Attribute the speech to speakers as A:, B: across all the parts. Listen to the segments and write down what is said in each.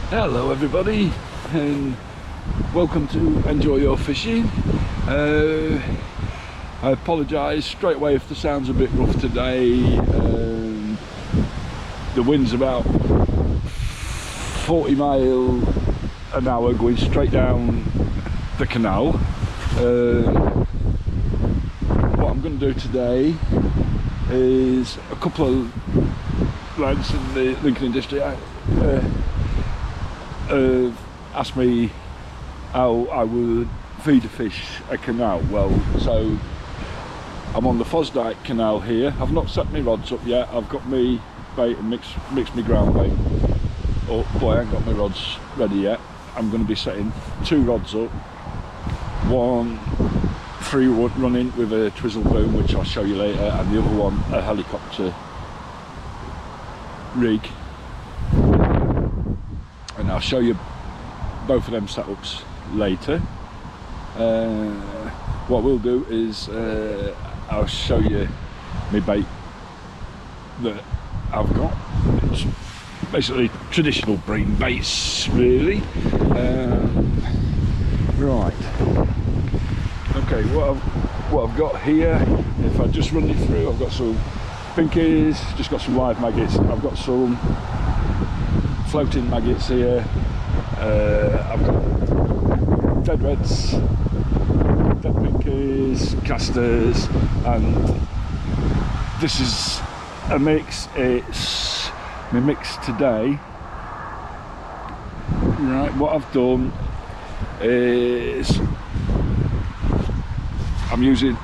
A: Hello everybody, and welcome to Enjoy Your Fishing. I apologise straight away if the sound's a bit rough today. The wind's about 40 miles an hour going straight down the canal. What I'm going to do today is a couple of lads in the Lincoln industry asked me how I would feed a fish a canal. Well, so I'm on the Fossdyke canal here. I've not set my rods up yet. I've got me bait and mixed my ground bait. Oh boy, I ain't got my rods ready yet. I'm going to be setting 2 rods up, one free running with a twizzle boom, which I'll show you later, and the other one a helicopter rig, and I'll show you both of them setups later. What we'll do is I'll show you my bait that I've got. It's basically traditional bream baits, really. Right. Okay. What I've got here, if I just run you through, I've got some pinkies, just got some live maggots. I've got some floating maggots here. I've got dead reds, dead pinkies, casters, and this is a mix. It's my mix today. Right, what I've done is I'm using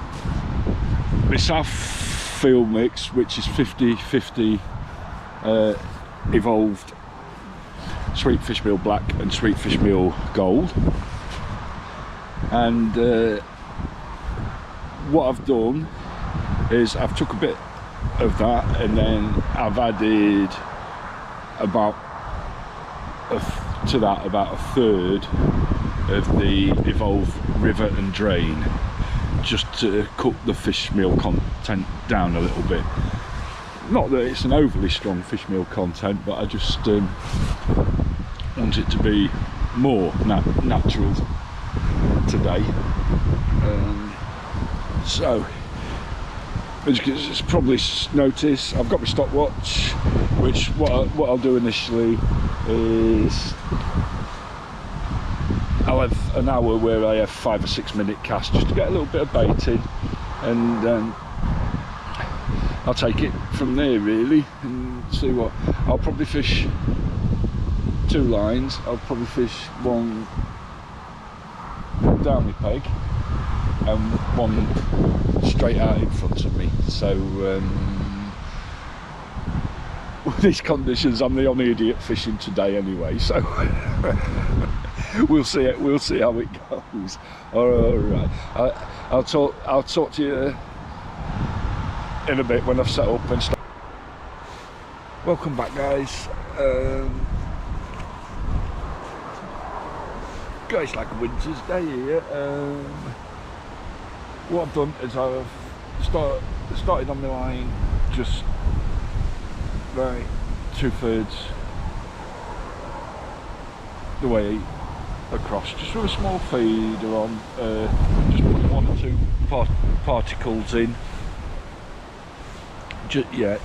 A: my South Field mix, which is 50-50 evolved sweet fish meal black and sweet fish meal gold. And what I've done is I've took a bit of that, and then I've added about about a third of the evolved river and drain, just to cut the fish meal content down a little bit. Not that it's an overly strong fish meal content, but I just want it to be more natural today. So, as you can probably notice, I've got my stopwatch, which what I'll do initially is I'll have an hour where I have 5 or 6 minute casts just to get a little bit of bait in, and I'll take it from there really and see what. I'll probably fish 2 lines. I'll probably fish one down my peg and one straight out in front of me. So with these conditions, I'm the only idiot fishing today anyway, so we'll see how it goes. All right, I'll talk to you in a bit when I've set up and stuff. Welcome back, guys. Guys, like a winter's day here. What I've done is I've started on my line just right 2/3 the way across, just with a small feeder on, just putting 1 or 2 particles in. Yeah.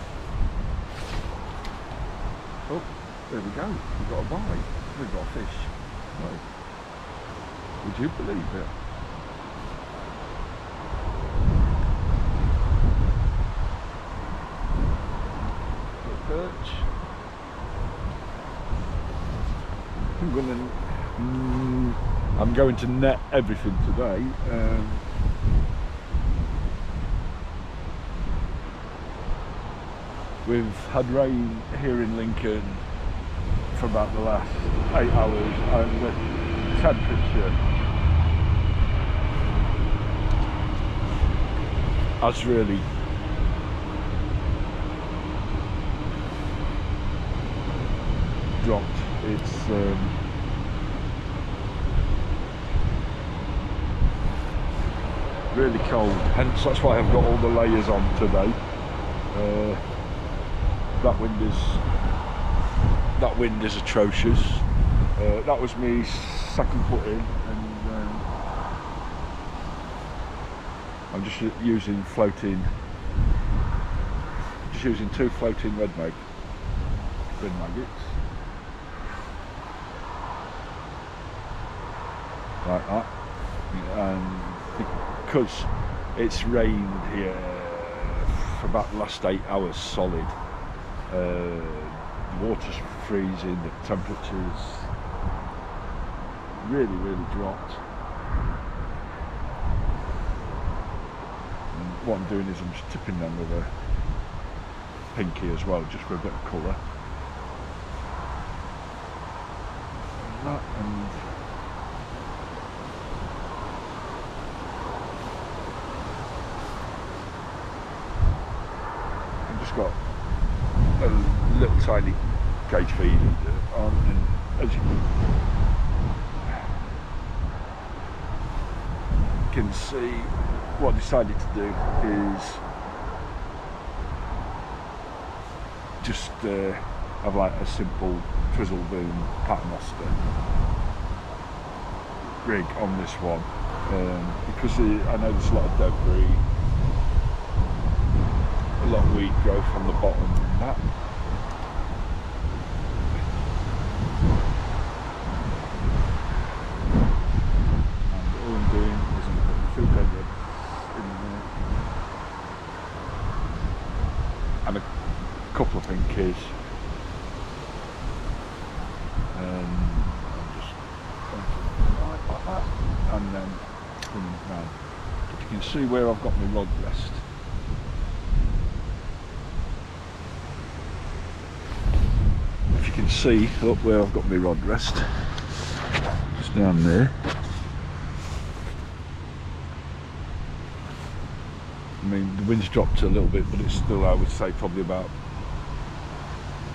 A: Oh, there we go. We've got a bite. We've got a fish. Right. Would you believe it? Perch. I'm going to net everything today. We've had rain here in Lincoln for about the last 8 hours, and the temperature has really dropped. It's really cold, hence that's why I've got all the layers on today. That wind is atrocious. That was my second put in, and I'm just using two floating red maggots, like that. And because it's rained here for about the last 8 hours solid, the water's freezing, the temperature's really dropped. And what I'm doing is I'm just tipping them with a pinky as well, just for a bit of colour. And I've just got a little tiny cage feed on, and as you can see, what I decided to do is just have like a simple twizzle boom paternoster rig on this one, because I know there's a lot of debris, a lot of weed growth on the bottom and that. And a couple of pinkies, and I'm just going to like that, and then coming round. But you can see where I've got my rod rest. If you can see up where I've got my rod rest, it's down there. I mean, the wind's dropped a little bit, but it's still, I would say, probably about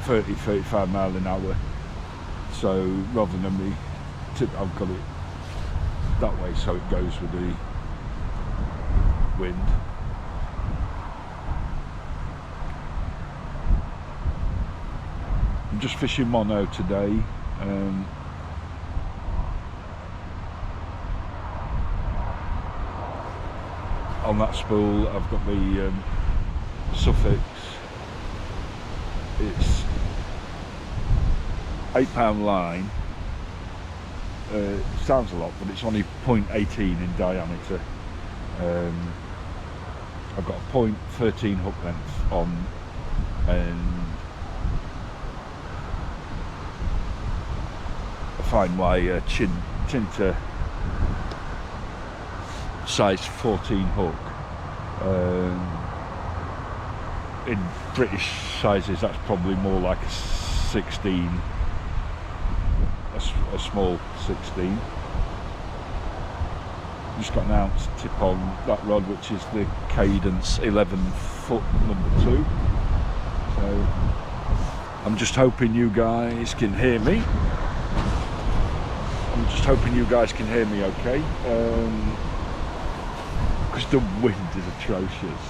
A: 30-35 miles an hour. So rather than me tip, I've got it that way so it goes with the wind. I'm just fishing mono today. On that spool I've got the suffix. It's £8 line. Sounds a lot, but it's only 0.18 in diameter. I've got a 0.13 hook length on, and a fine wire Chinta size 14 hook. In British sizes that's probably more like a 16, a small 16. Just got an ounce tip on that rod, which is the Cadence 11 foot number 2. So I'm just hoping you guys can hear me. Okay. Because the wind is atrocious.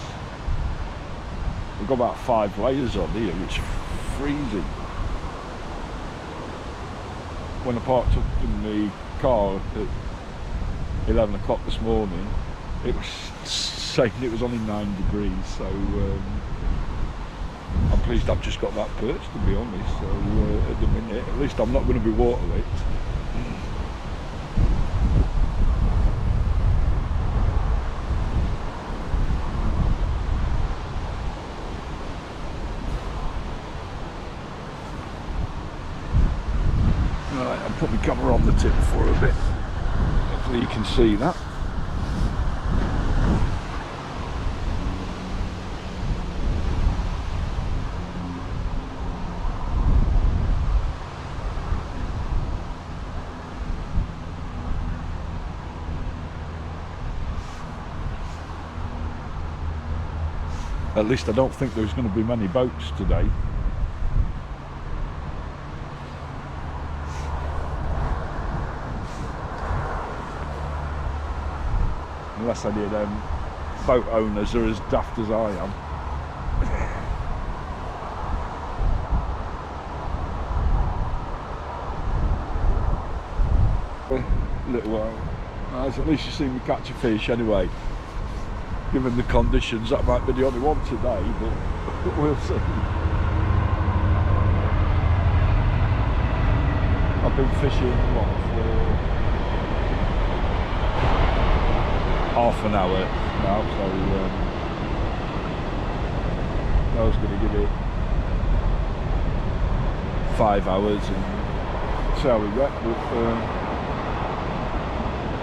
A: We've got about 5 layers on here, it's freezing. When I parked up in the car at 11 o'clock this morning, it was saying it was only 9 degrees, so I'm pleased I've just got that perch, to be honest. So at the minute, at least I'm not going to be water licked. Put my camera on the tip for a bit. Hopefully you can see that. At least I don't think there's going to be many boats today. Unless I did, boat owners are as daft as I am. little while. Nice, at least you see me catch a fish anyway. Given the conditions, that might be the only one today, but we'll see. I've been fishing for half an hour now, so I was going to give it 5 hours and see how we get, but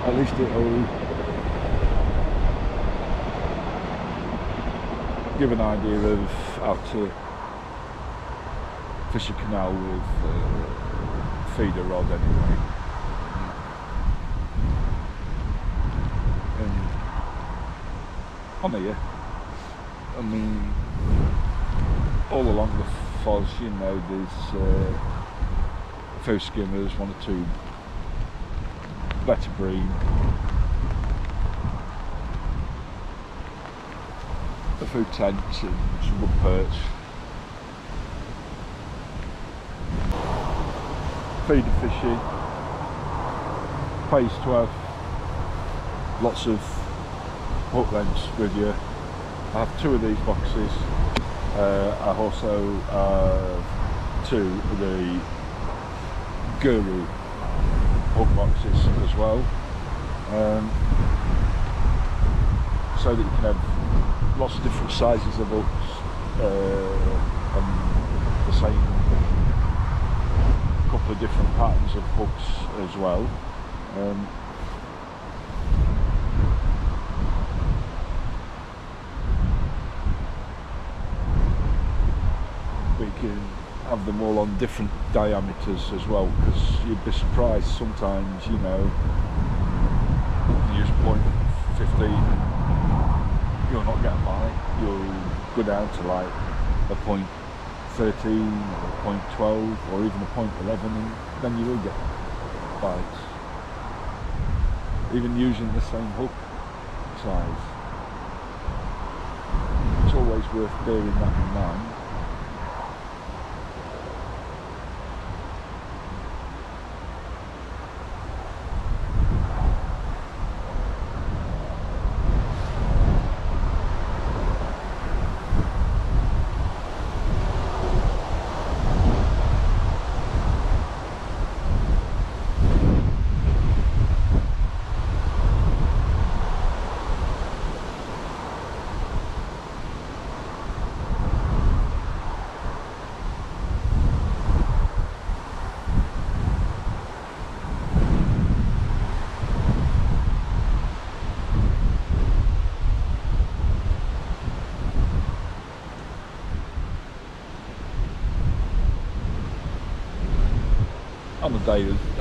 A: at least it'll give an idea of how to fish a canal with feeder rod anyway. And on here, I mean, all along the Foss, you know, there's a few skimmers, 1 or 2 better bream, a few tents and some wood perch. Feeder fishing pays to have lots of hook lengths with you. I have 2 of these boxes. I also have 2 of the Guru hook boxes as well, so that you can have lots of different sizes of hooks and the same couple of different patterns of hooks as well. We can have them all on different diameters as well, because you'd be surprised sometimes, you know, you use .15, you'll not get a bite. You'll go down to like a .13 or a .12 or even a .11, and then you will get bites, even using the same hook size. It's always worth bearing that in mind.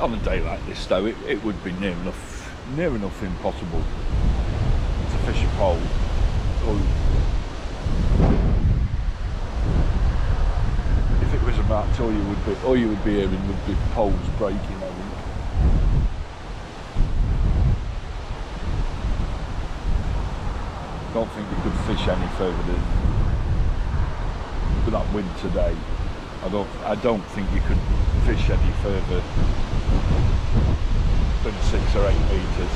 A: On a day like this though, it would be near enough impossible to fish a pole. If it was a match, all you would be hearing would be poles breaking, I think. Don't think you could fish any further than with that wind today. I don't think you could fish any further than 6 or 8 metres.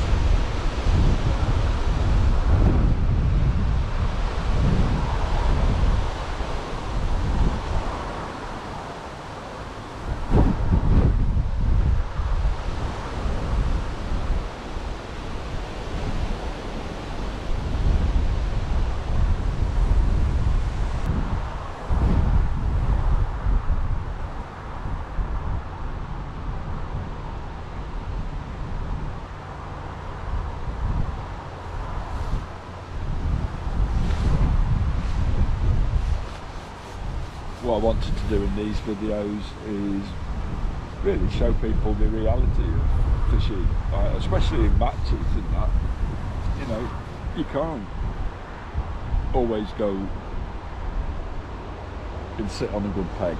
A: What I wanted to do in these videos is really show people the reality of fishing, especially in matches and that. You know, you can't always go and sit on a good peg.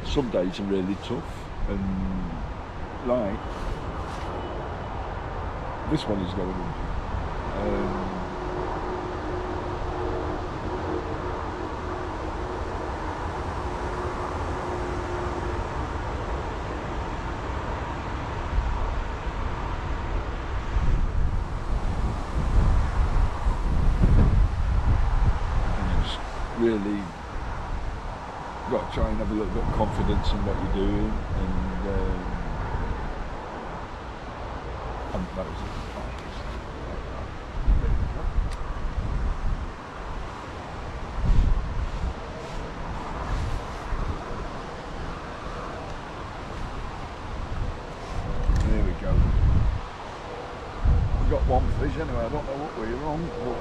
A: Some days are really tough, and like this one is going in. really got to try and have a little bit of confidence in what you're doing, and that was it. There we go. We've got one fish anyway. I don't know what we're on, but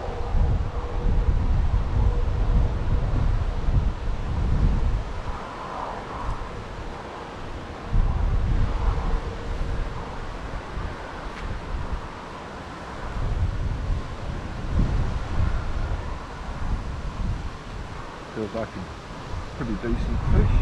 A: feels like a pretty decent fish.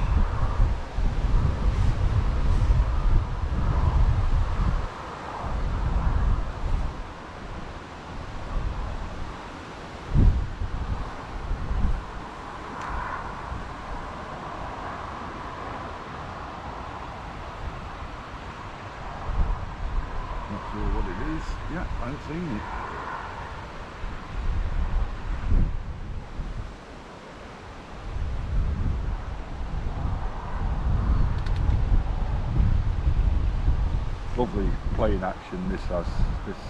A: Not sure what it is. Yeah, I haven't seen it. Lovely playing action this has, this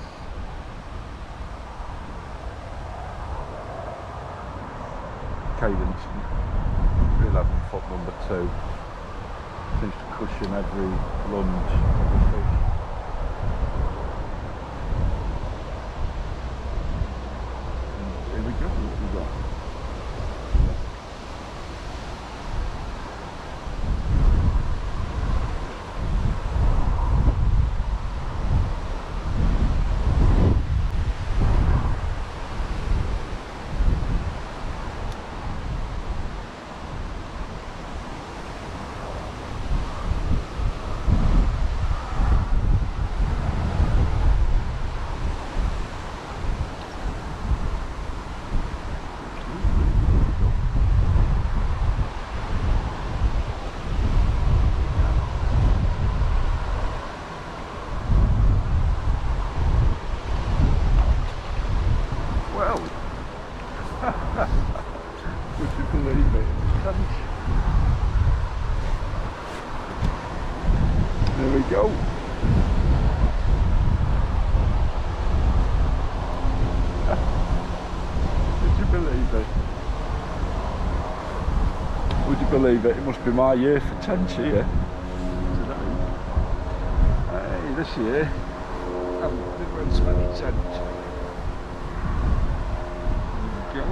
A: cadence 11-foot number 2 seems to cushion every lunge of the fish. And here we go, what we got. Would you believe it? There we go. Would you believe it? Would you believe it? It must be my year for tench here today. Hey, this year I haven't been running so many tench. There we go.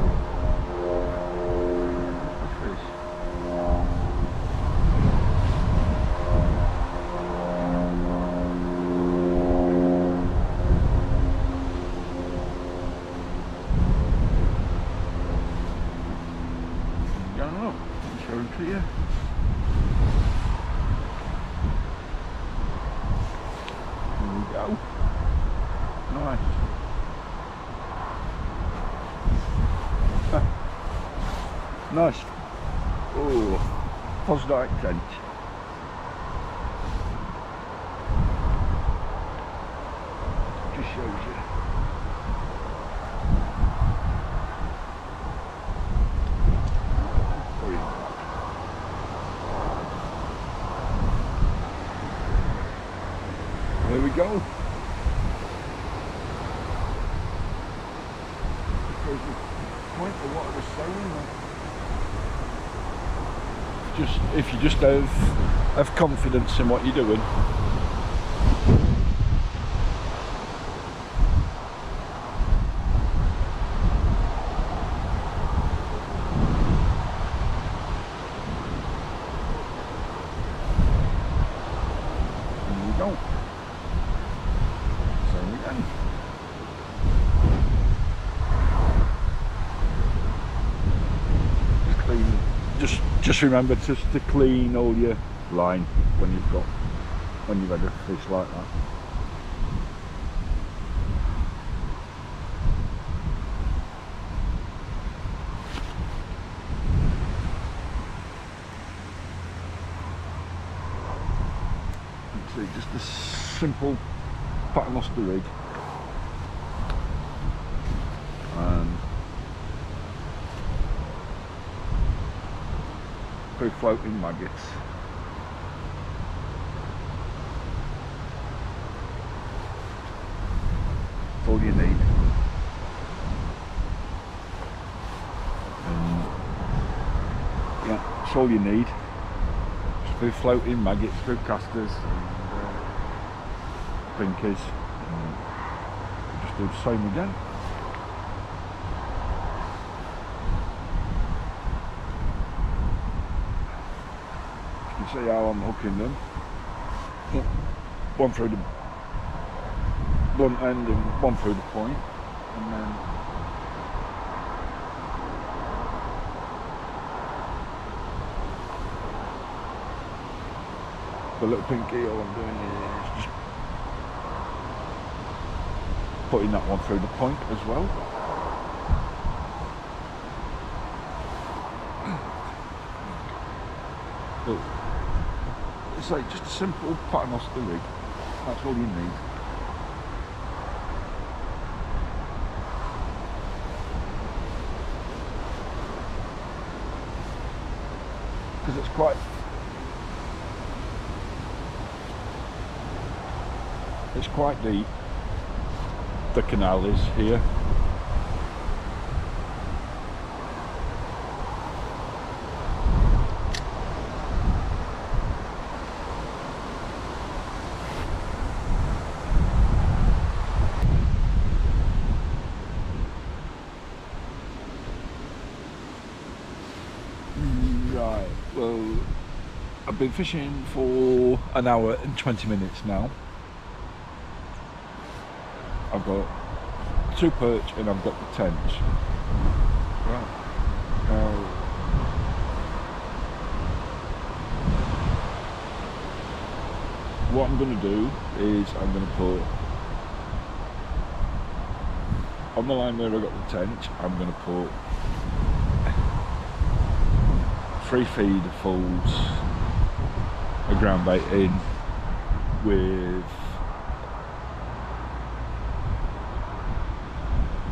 A: Showing to you. There we go. Nice. Nice. Oh, Fossdyke tench. Just shows you. There we go. Shows the point of what I was saying. Just if you just have confidence in what you're doing. There we go. Same again. Just clean. Just remember just to clean all your line when you've had a fish like that. See, just a simple paternoster rig. through floating maggots. That's all you need. And yeah, that's all you need. Just through floating maggots, through casters and pinkies. And just do the same again. See how I'm hooking them. One through the blunt end and one through the point, and then the little pinky, all I'm doing is just putting that one through the point as well. But it's like just a simple paternoster rig, that's all you need. Because it's quite deep, the canal is here. Right, well, I've been fishing for an hour and 20 minutes now. I've got 2 perch and I've got the tench. Right, now what I'm going to do is I'm going to put on the line where I got the tench, I'm going to put 3 feederfuls of ground bait in with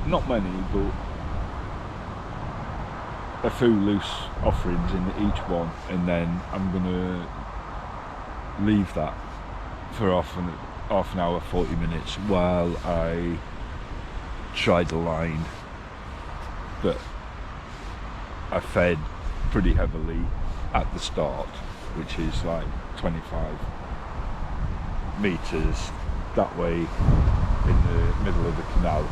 A: not many, but a few loose offerings in each one, and then I'm gonna leave that for half an hour, 40 minutes while I try the line that I fed pretty heavily at the start, which is like 25 meters that way in the middle of the canal.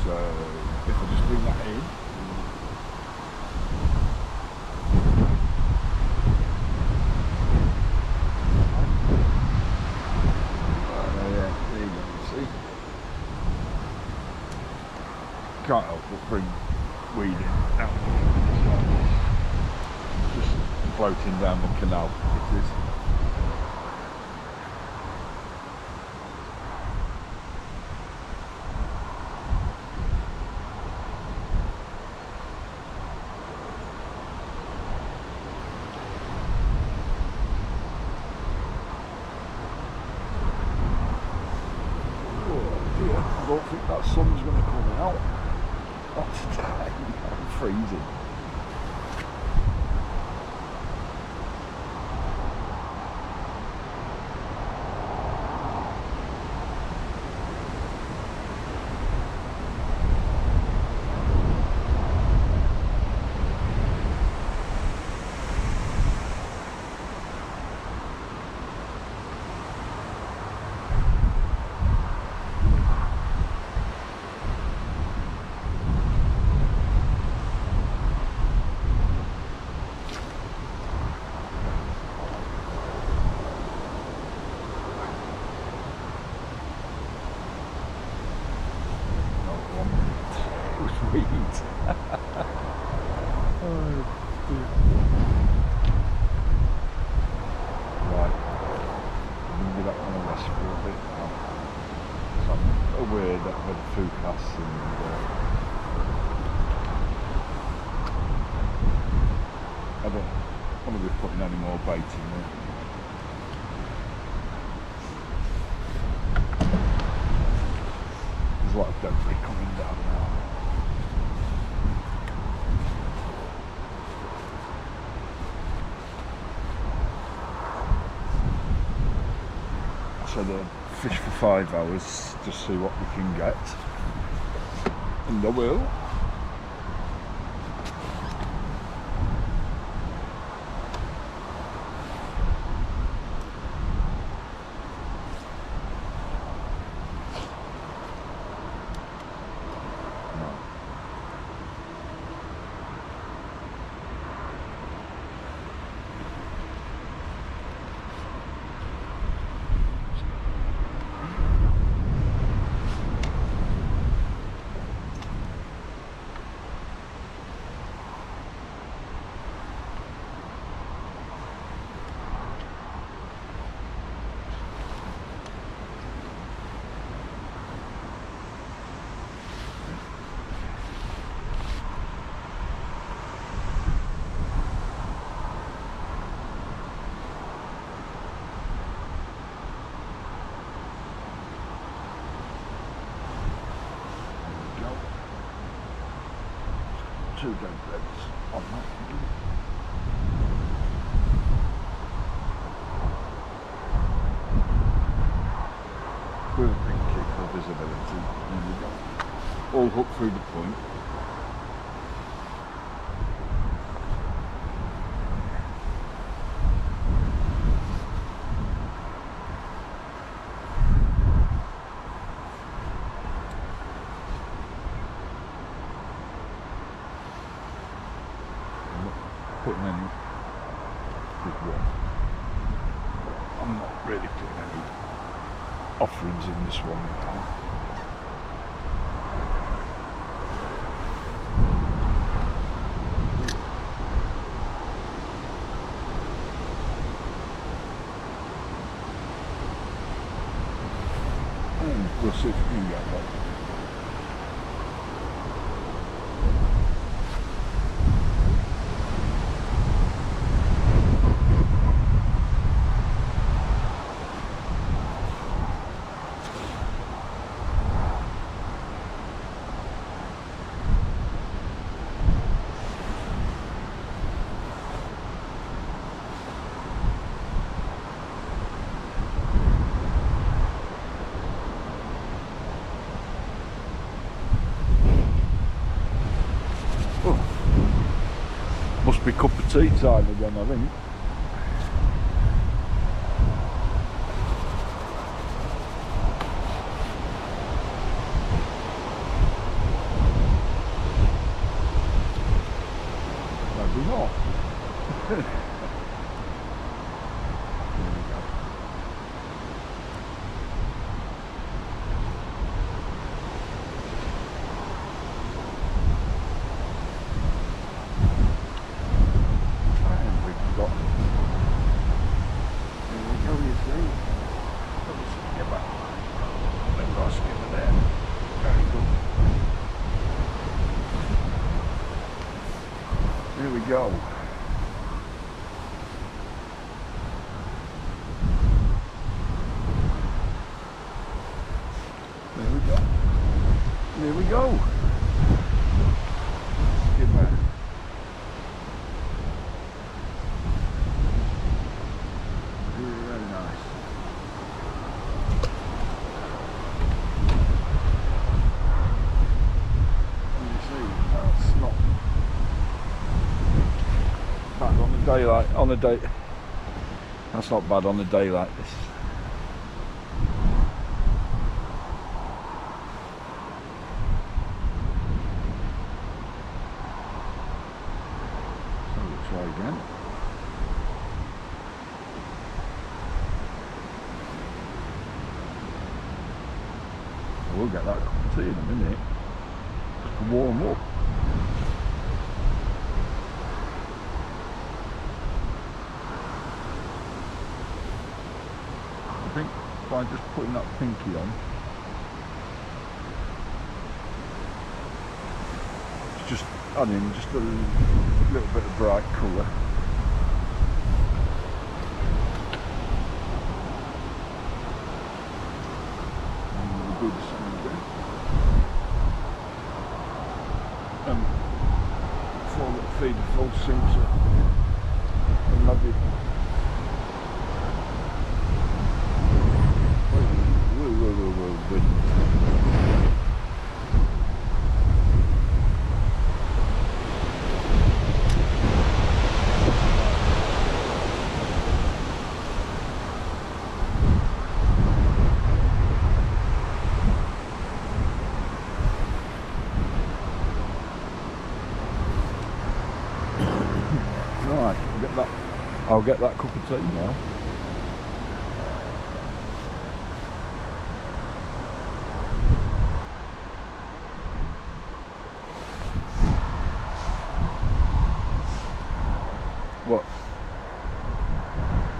A: So if I just bring that in, can't help but bring weed in out just floating down the canal. It is. Oh dear, I don't think that sun's going to come out. Not today, I'm freezing. Weed. Oh dear. Right, I'm going to give that one a rest for a bit now. So I'm aware that I've had a few casts and I don't want to be putting any more bait in there. said fish for 5 hours, just see what we can get, and I will. Two dead beds on that. With a big kick for visibility. There we go. All hooked through the point. Putting any big one. I'm not really putting any offerings in this one now. And we'll see if we can get that. Must be cup of tea time again, I think. Maybe not. There we go. There we go. There we go. Good man. Really, really nice. You see, that's not bad on a day like that's not bad on a day like this. So we'll try again. We'll get that cup of tea in a minute just to warm up. I think by just putting that pinky on, it's just adding just a little bit of bright colour. And good smoothing. And before the feeder full sinks and maybe I'll get that cup of tea now.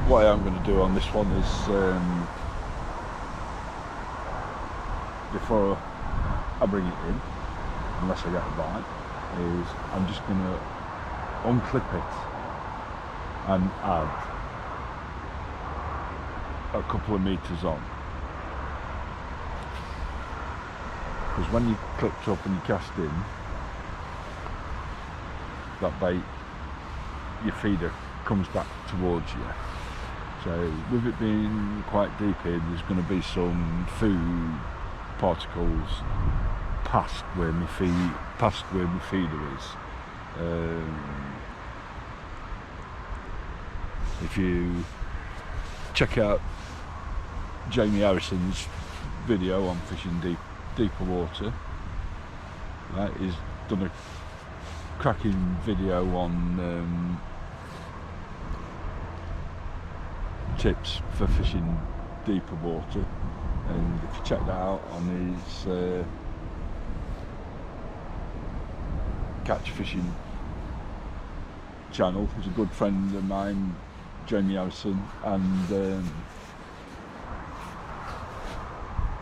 A: What I am going to do on this one is, before I bring it in, unless I get a bite, is I'm just going to unclip it and add a couple of meters on. Because when you clipped up and you cast in, that bait, your feeder comes back towards you. So with it being quite deep here, there's going to be some food particles past where my feeder is. If you check out Jamie Harrison's video on fishing deeper water, he's done a cracking video on tips for fishing deeper water, and if you check that out on his catch fishing channel, he's a good friend of mine, Jamie Harrison, and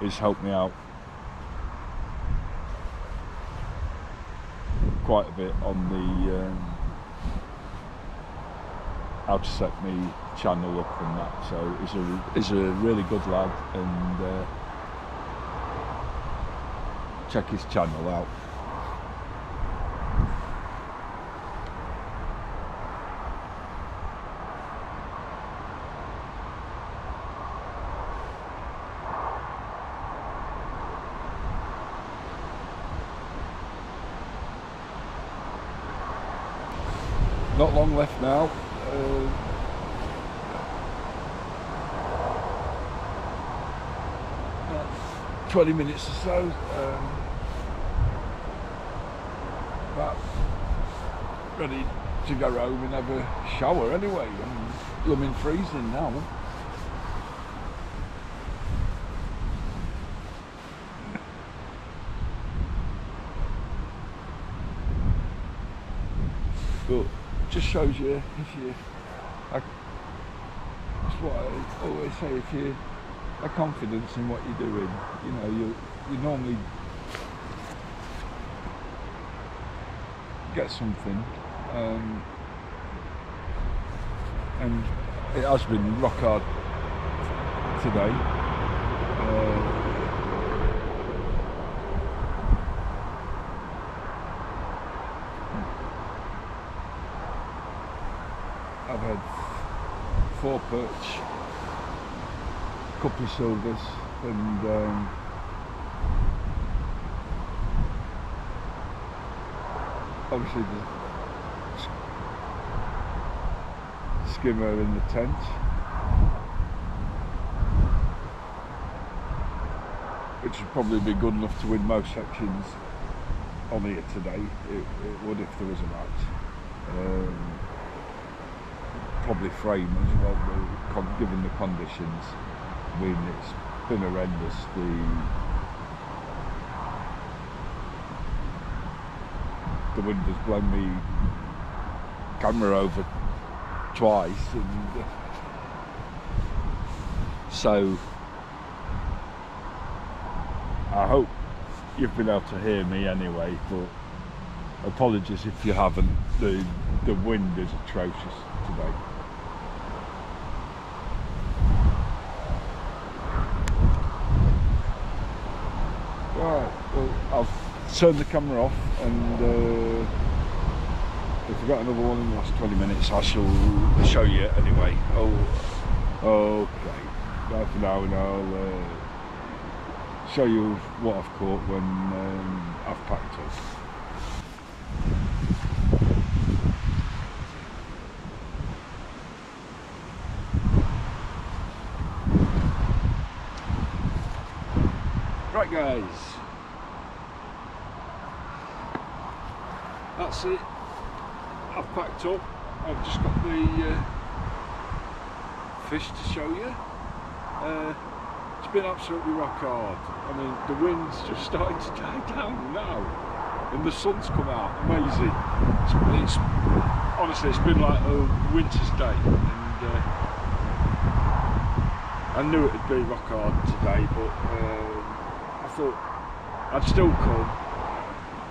A: he's helped me out quite a bit on the how to set me channel up and that. So he's a really good lad, and check his channel out. Not long left now. 20 minutes or so. About ready to go home and have a shower anyway. I'm blooming freezing now. But just shows you, if you, that's what I always say, if you have confidence in what you're doing, you know, you normally get something, and it has been rock hard today. I've had 4 perch, couple of silvers, and obviously the skimmer in the tent. Which would probably be good enough to win most sections on here today. It would if there was a match. Probably frame as well, given the conditions. I mean, it's been horrendous. The wind has blown me camera over twice, and so I hope you've been able to hear me anyway, but apologies if you haven't. The wind is atrocious today. Right, well, I'll turn the camera off, and if I've got another one in the last 20 minutes, I shall show you anyway. Oh, okay. Bye for now, and I'll show you what I've caught when I've packed up. Right guys, that's it. I've packed up. I've just got the fish to show you. It's been absolutely rock hard. I mean, the wind's just starting to die down now, and the sun's come out. Amazing. It's honestly, it's been like a winter's day, and I knew it'd be rock hard today, but I thought I'd still come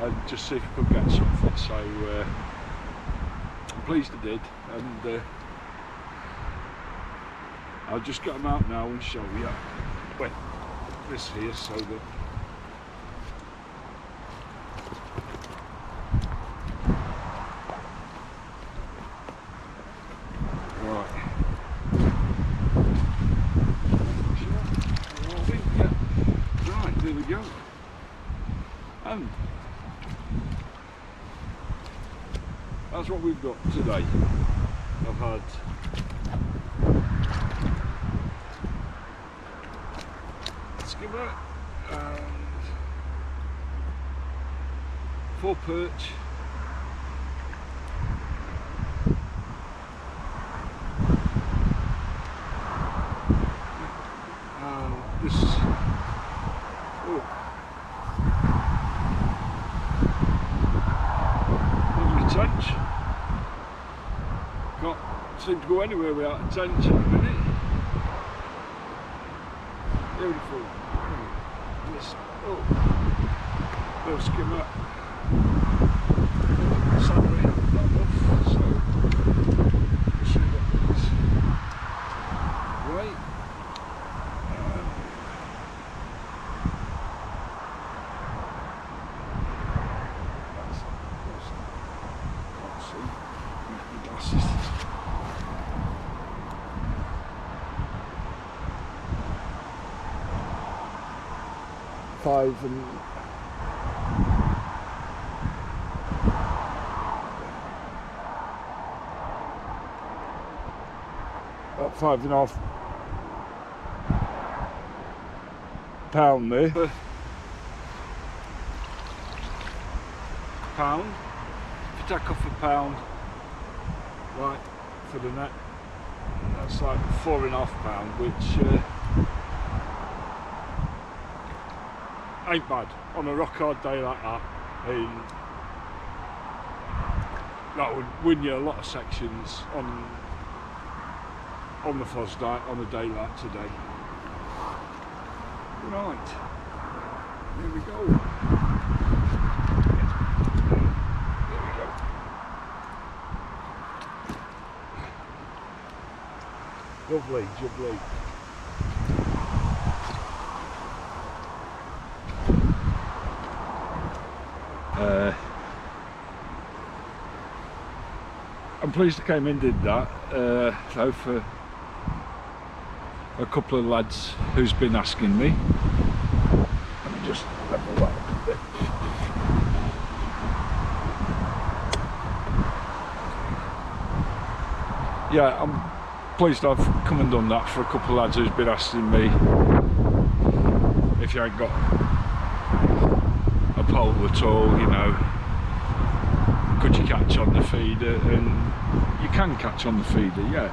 A: and just see if I could get something. So I'm pleased I did, and I'll just get them out now and show you. Well, this here, so that right. Yeah. Right, there we go. And that's what we've got today. I've had skimmer and 4 perch, and this lovely tench. Can't seem to go anywhere without a tench at the minute. Beautiful. This, little skimmer. Sadly, not enough, so we'll see what these weigh. Can't see. Use my glasses. Five and about 5.5 pound there. Pound. If you take off a pound, right, for the net, that's like 4.5 pound, which ain't bad on a rock hard day like that. That would win you a lot of sections on the Fossdyke on a day like today. Right, here we go. There we go. Lovely, jubbly. I'm pleased I came in and did that, though, for a couple of lads who's been asking me. Let me just level that up a bit. Yeah, I'm pleased I've come and done that for a couple of lads who's been asking me if you ain't got a pole at all, you know, could you catch on the feeder? And you can catch on the feeder, yeah,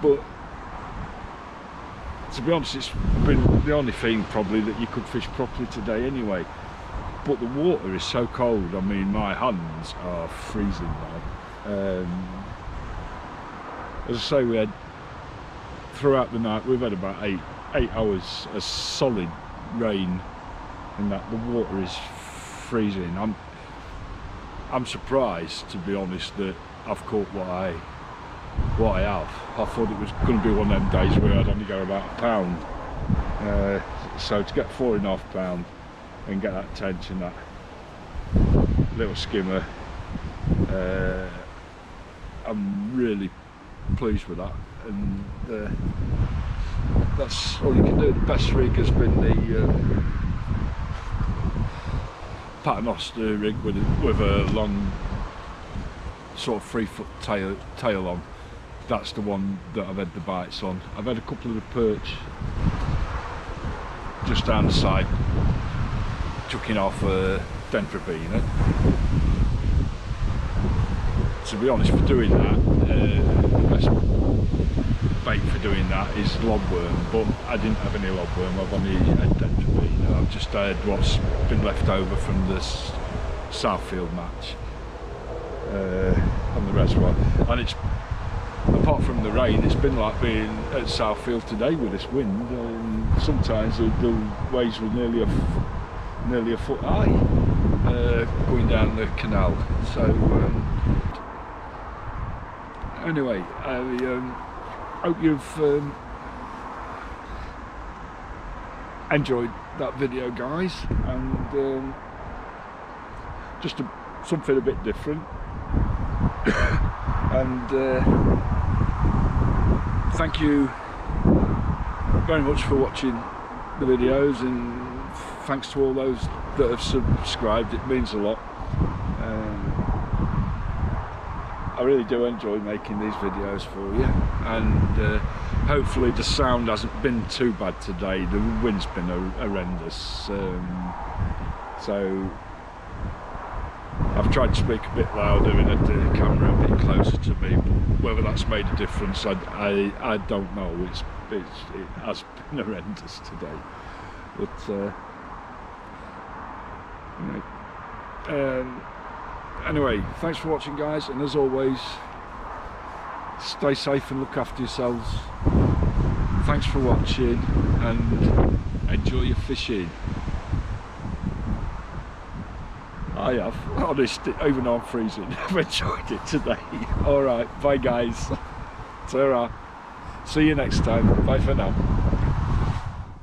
A: but to be honest, it's been the only thing probably that you could fish properly today anyway. But the water is so cold, I mean my hands are freezing now. As I say, we had throughout the night, we've had about 8 hours of solid rain, and that the water is freezing. I'm surprised, to be honest, that I've caught what I have. I thought it was going to be one of them days where I'd only go about a pound. So to get 4.5 pound and get that tench and that little skimmer, I'm really pleased with that. And that's all you can do. The best rig has been the paternoster rig with a long sort of 3-foot tail on. That's the one that I've had the bites on. I've had a couple of the perch just down the side chucking off a dendrobina. to be honest, for doing that, the best bait for doing that is lobworm, but I didn't have any lobworm. I've only had dendrobine. I've just had what's been left over from this Southfield match on the reservoir, and it's, apart from the rain, it's been like being at Southfield today with this wind. Sometimes the waves were nearly a foot high going down the canal. So anyway, I hope you've enjoyed that video, guys, and just something a bit different. And thank you very much for watching the videos, and thanks to all those that have subscribed. It means a lot. I really do enjoy making these videos for you, and hopefully the sound hasn't been too bad today. The wind's been horrendous, so I've tried to speak a bit louder and had the camera a bit closer to me. Whether that's made a difference, I don't know. It has been horrendous today, but anyway, thanks for watching, guys, and as always, stay safe and look after yourselves. Thanks for watching, and enjoy your fishing. I have, honest, even though I'm freezing, I've enjoyed it today. Alright, bye guys. Ta-ra. See you next time. Bye for now.